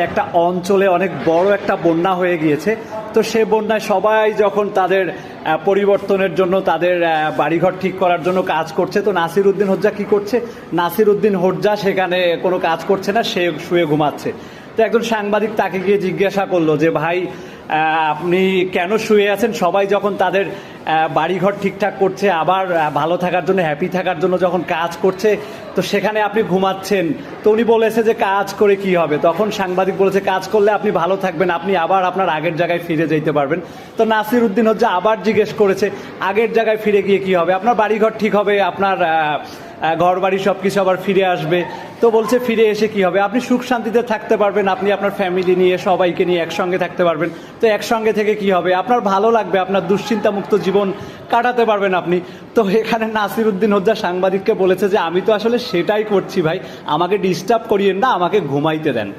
একটা অঞ্চলে অনেক বড় একটা বন্যা হয়ে গিয়েছে। তো সে বন্যায় সবাই যখন তাদের পরিবর্তনের জন্য তাদের বাড়িঘর ঠিক করার জন্য কাজ করছে, তো নাসির উদ্দিন হোজ্জা কি করছে? নাসির উদ্দিন হোজ্জা সেখানে কোনো কাজ করছে না, সে শুয়ে ঘুমাচ্ছে। তো একজন সাংবাদিক তাকে গিয়ে জিজ্ঞাসা করলো যে ভাই, আপনি কেন শুয়ে আছেন? সবাই যখন তাদের বাড়িঘর ঠিকঠাক করছে, আবার ভালো থাকার জন্য, হ্যাপি থাকার জন্য যখন কাজ করছে, তো সেখানে আপনি ঘুমাচ্ছেন। তো উনি বলেছে যে কাজ করে কি হবে? তখন সাংবাদিক বলেছে কাজ করলে আপনি ভালো থাকবেন, আপনি আবার আপনার আগের জায়গায় ফিরে যেতে পারবেন। তো নাসির উদ্দিন হোজ্জা আবার জিজ্ঞেস করেছে আগের জায়গায় ফিরে গিয়ে কি হবে? আপনার বাড়িঘর ঠিক হবে, আপনার ঘর বাড়ি সব কিছু আবার ফিরে আসবে। তো বলছে ফিরে এসে কি হবে? আপনি সুখ শান্তিতে থাকতে পারবেন, আপনি আপনার ফ্যামিলি নিয়ে সবাইকে নিয়ে একসঙ্গে থাকতে পারবেন। তো একসঙ্গে থেকে কি হবে? আপনার ভালো লাগবে, আপনার দুশ্চিন্তা মুক্ত জীবন কাটাতে পারবেন আপনি। তো এখানে নাসির উদ্দিন হোজ্জা সাংবাদিককে বলেছে যে আমি তো আসলে সেটাই করছি ভাই, আমাকে ডিস্টার্ব করিয়েন না, আমাকে ঘুমাইতে দেন।